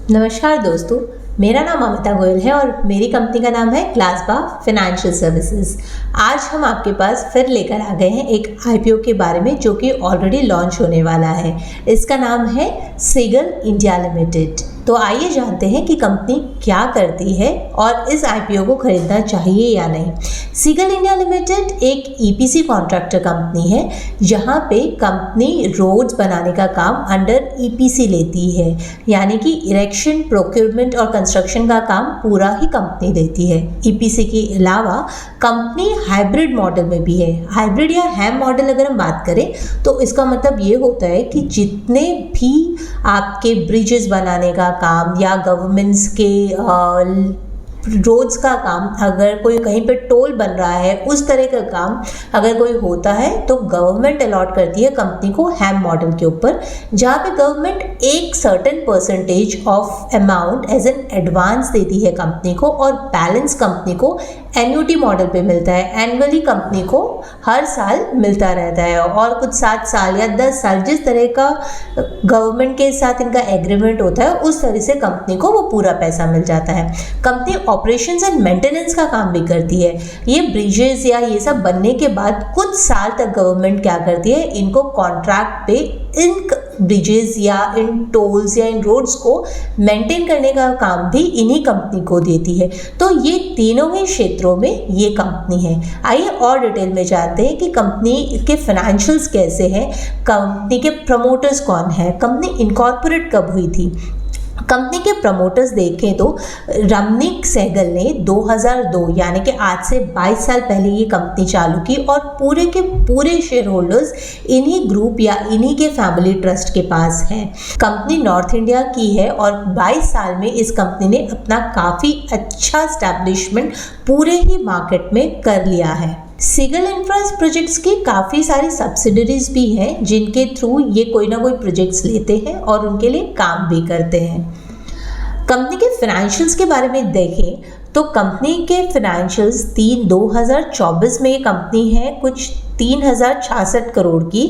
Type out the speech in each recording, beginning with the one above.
नमस्कार दोस्तों, मेरा नाम अमिता गोयल है और मेरी कंपनी का नाम है ग्लासबा फाइनेंशियल सर्विसेज। आज हम आपके पास फिर लेकर आ गए हैं एक आईपीओ के बारे में जो कि ऑलरेडी लॉन्च होने वाला है। इसका नाम है सीगल इंडिया लिमिटेड। तो आइए जानते हैं कि कंपनी क्या करती है और इस आईपीओ को खरीदना चाहिए या नहीं। सीगल इंडिया लिमिटेड एक ईपीसी कॉन्ट्रैक्टर कंपनी है जहां पे कंपनी रोड्स बनाने का काम अंडर ईपीसी लेती है, यानी कि इरेक्शन, प्रोक्योरमेंट और कंस्ट्रक्शन का काम पूरा ही कंपनी देती है। ईपीसी के अलावा कंपनी हाइब्रिड मॉडल में भी है। हाइब्रिड या हैम मॉडल अगर हम बात करें तो इसका मतलब ये होता है कि जितने भी आपके ब्रिजेस बनाने का काम या गवर्नमेंट्स के रोड्स का काम, अगर कोई कहीं पे टोल बन रहा है, उस तरह का काम अगर कोई होता है तो गवर्नमेंट अलॉट करती है कंपनी को हैम मॉडल के ऊपर, जहाँ पे गवर्नमेंट एक certain percentage of amount as an advance देती है कंपनी को और बैलेंस कंपनी को एन्युटी मॉडल पे मिलता है। एनुअली कंपनी को हर साल मिलता रहता है और कुछ 7 साल या 10 साल जिस तरह का गवर्नमेंट के साथ इनका एग्रीमेंट होता है उस तरह से कंपनी को वो पूरा पैसा मिल जाता है। कंपनी ऑपरेशंस एंड मेंटेनेंस का काम भी करती है। ये ब्रिजेस या ये सब बनने के बाद कुछ साल तक गवर्नमेंट क्या करती है, इनको कॉन्ट्रैक्ट पे इन ब्रिजेस या इन टोल्स या इन रोड्स को मेंटेन करने का काम भी इन्हीं कंपनी को देती है। तो ये तीनों ही क्षेत्रों में ये कंपनी है। आइए और डिटेल में जानते हैं कि कंपनी के फाइनेंशियल्स कैसे हैं, कंपनी के प्रमोटर्स कौन है, कंपनी इनकॉर्पोरेट कब हुई थी। कंपनी के प्रमोटर्स देखें तो रमनिक सहगल ने 2002 यानी कि आज से 22 साल पहले ये कंपनी चालू की और पूरे के पूरे शेयर होल्डर्स इन्हीं ग्रुप या इन्हीं के फैमिली ट्रस्ट के पास हैं। कंपनी नॉर्थ इंडिया की है और 22 साल में इस कंपनी ने अपना काफ़ी अच्छा एस्टैब्लिशमेंट पूरे ही मार्केट में कर लिया है। सीगल इंफ्रा प्रोजेक्ट्स की काफ़ी सारी सब्सिडरीज भी हैं जिनके थ्रू ये कोई ना कोई प्रोजेक्ट्स लेते हैं और उनके लिए काम भी करते हैं। कंपनी के फाइनेंशियल्स के बारे में देखें तो कंपनी के फाइनेंशियल्स 2024 में ये कंपनी है कुछ 3066 करोड़ की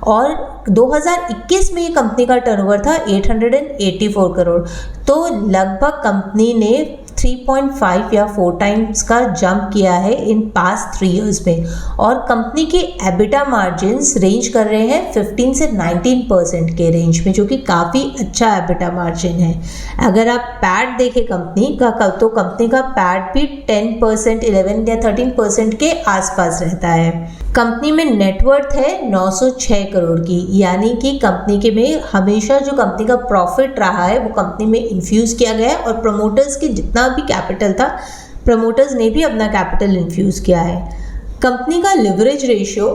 और 2021 में ये कंपनी का टर्नओवर था 884 करोड़। तो लगभग कंपनी ने 3.5 या 4 टाइम्स का जंप किया है इन पास्ट 3 इयर्स में और कंपनी के एबिटा मार्जिन्स रेंज कर रहे हैं 15 से 19% के रेंज में, जो कि काफ़ी अच्छा एबिटा मार्जिन है। अगर आप पैट देखें कंपनी का तो कंपनी का पैट भी 10%, 11 या 13% के आसपास रहता है। कंपनी में नेटवर्थ है 906 करोड़ की, यानी कि कंपनी के में हमेशा जो कंपनी का प्रॉफिट रहा है वो कंपनी में इन्फ्यूज़ किया गया है और प्रमोटर्स की जितना भी कैपिटल था प्रमोटर्स ने भी अपना कैपिटल इन्फ्यूज़ किया है। कंपनी का लिवरेज रेशियो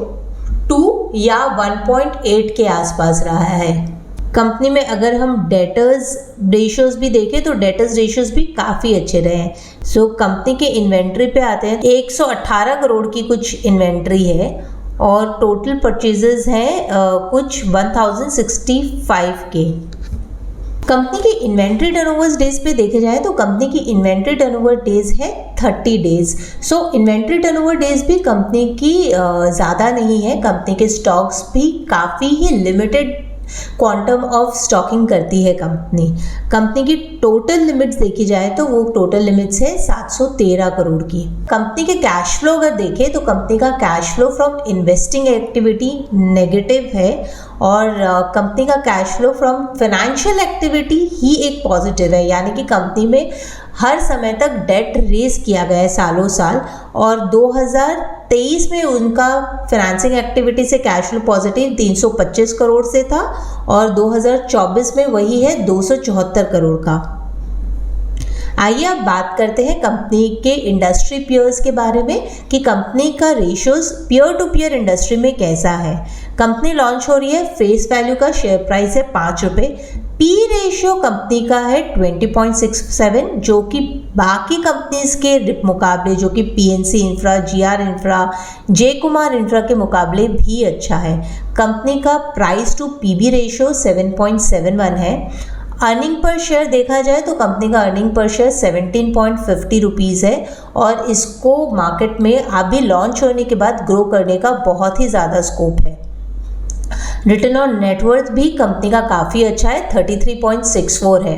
2 या 1.8 के आसपास रहा है। कंपनी में अगर हम डेटर्स रेशियोज भी देखें तो डेटर्स रेशियोज भी काफ़ी अच्छे रहे हैं। सो कंपनी के इन्वेंट्री पे आते हैं, 118 करोड़ की कुछ इन्वेंट्री है और टोटल परचेजेस हैं कुछ 1065 के। कंपनी की इन्वेंट्री टर्नओवर डेज पे देखे जाए तो कंपनी की इन्वेंट्री टर्नओवर डेज है 30 डेज। सो इन्वेंट्री टर्नओवर डेज भी कंपनी की ज़्यादा नहीं है। कंपनी के स्टॉक्स भी काफ़ी ही लिमिटेड क्वांटम ऑफ स्टॉकिंग करती है कंपनी की टोटल लिमिट्स देखी जाए तो वो टोटल लिमिट्स है 713 करोड़ की। कंपनी के कैश फ्लो अगर देखें तो कंपनी का cash flow from investing activity negative है और कंपनी का cash flow from financial activity ही एक पॉजिटिव है, यानी कि कंपनी में हर समय तक डेट रेज किया गया है सालों साल और 2023 में उनका फाइनेंसिंग एक्टिविटी से कैश फ्लो पॉजिटिव 325 करोड़ से था और 2024 में वही है 274 करोड़ का। आइए अब बात करते हैं कंपनी के इंडस्ट्री पियर्स के बारे में कि कंपनी का ratios peer to peer industry में कैसा है। कंपनी लॉन्च हो रही है, फेस वैल्यू का शेयर प्राइस है 5 रुपये, पी रेशियो कंपनी का है 20.67 जो कि बाकी कंपनीज के मुकाबले, जो कि पीएनसी इंफ्रा, जीआर इंफ्रा, जे कुमार इंफ्रा के मुकाबले भी अच्छा है। कंपनी का प्राइस टू पीबी रेशियो 7.71 है। अर्निंग पर शेयर देखा जाए तो कंपनी का अर्निंग पर शेयर 17.50 रुपीज़ है और इसको मार्केट में अभी लॉन्च होने के बाद ग्रो करने का बहुत ही ज़्यादा स्कोप है। रिटर्न ऑन नेटवर्थ भी कंपनी का काफ़ी अच्छा है, 33.64 है।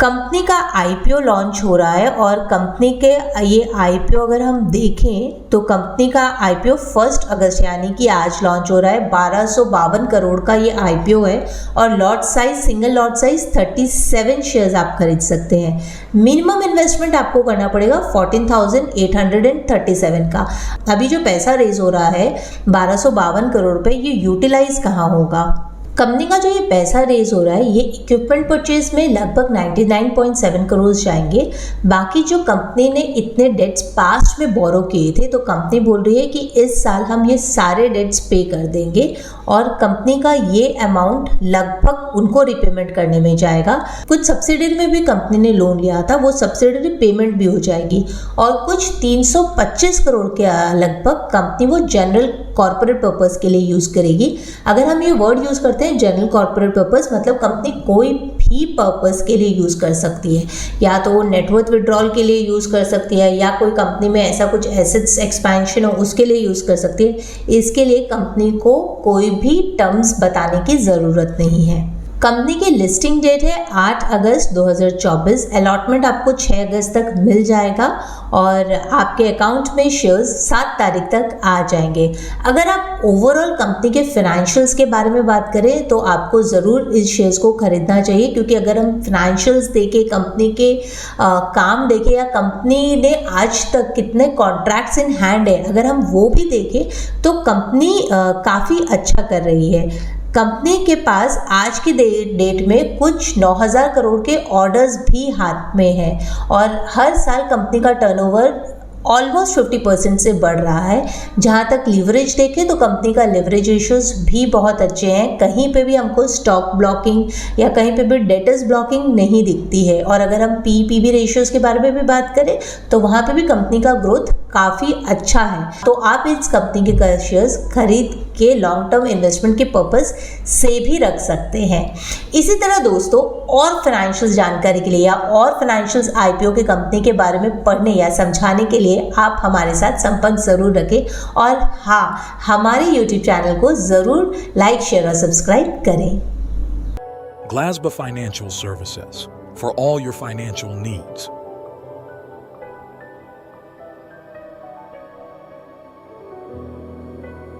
कंपनी का आईपीओ लॉन्च हो रहा है और कंपनी के ये आईपीओ अगर हम देखें तो कंपनी का आईपीओ 1 अगस्त यानी कि आज लॉन्च हो रहा है। 1252 करोड़ का ये आईपीओ है और lot size, single lot size 37 shares आप खरीद सकते हैं। मिनिमम इन्वेस्टमेंट आपको करना पड़ेगा 14,837 का। अभी जो पैसा रेज हो रहा है 1252 करोड़ रुपए, ये यूटिलाइज कहाँ होगा? कंपनी का जो ये पैसा रेज हो रहा है ये इक्विपमेंट परचेज में लगभग 99.7 करोड़ जाएंगे। बाकी जो कंपनी ने इतने डेट्स पास्ट में बोरो किए थे तो कंपनी बोल रही है कि इस साल हम ये सारे डेट्स पे कर देंगे और कंपनी का ये अमाउंट लगभग उनको रिपेमेंट करने में जाएगा। कुछ सब्सिडरी में भी कंपनी ने लोन लिया था, वो सब्सिडरी पेमेंट भी हो जाएगी और कुछ 325 करोड़ के लगभग कंपनी वो जनरल कॉर्पोरेट पर्पस के लिए यूज़ करेगी। अगर हम ये वर्ड यूज़ करते हैं जनरल कॉर्पोरेट पर्पस, मतलब कंपनी कोई भी पर्पस के लिए यूज़ कर सकती है, या तो वो नेटवर्थ विड्रॉल के लिए यूज़ कर सकती है या कोई कंपनी में ऐसा कुछ एसेट्स एक्सपेंशन हो उसके लिए यूज़ कर सकती है। इसके लिए कंपनी को कोई भी टर्म्स बताने की ज़रूरत नहीं है। कंपनी की लिस्टिंग डेट है 8 अगस्त 2024। अलॉटमेंट आपको 6 अगस्त तक मिल जाएगा और आपके अकाउंट में शेयर्स 7 तारीख तक आ जाएंगे। अगर आप ओवरऑल कंपनी के फाइनेंशियल्स के बारे में बात करें तो आपको ज़रूर इस शेयर्स को खरीदना चाहिए, क्योंकि अगर हम फाइनेंशियल्स देखें, कंपनी के काम देखें या कंपनी ने आज तक कितने कॉन्ट्रैक्ट्स इन हैंड है, अगर हम वो भी देखें तो कंपनी काफ़ी अच्छा कर रही है। कंपनी के पास आज की डेट में कुछ 9,000 करोड़ के ऑर्डर्स भी हाथ में हैं और हर साल कंपनी का टर्नओवर ऑलमोस्ट 50% से बढ़ रहा है। जहाँ तक लीवरेज देखें तो कंपनी का लीवरेज रेशियोज भी बहुत अच्छे हैं। कहीं पे भी हमको स्टॉक ब्लॉकिंग या कहीं पे भी डेटर्स ब्लॉकिंग नहीं दिखती है। और अगर हम पी/पीबी रेशियोज के बारे में भी बात करें तो वहाँ पे भी कंपनी का ग्रोथ काफ़ी अच्छा है। तो आप इस कंपनी के शेयर्स खरीद के लॉन्ग टर्म इन्वेस्टमेंट के पर्पस से भी रख सकते हैं। इसी तरह दोस्तों, और फाइनेंशियल जानकारी के लिए या और फाइनेंशियल आईपीओ के कंपनी के बारे में पढ़ने या समझाने के लिए आप हमारे साथ संपर्क ज़रूर रखें और हाँ, हमारे YouTube चैनल को ज़रूर लाइक, शेयर और सब्सक्राइब करें। Glasba Financial Services, for all your financial needs.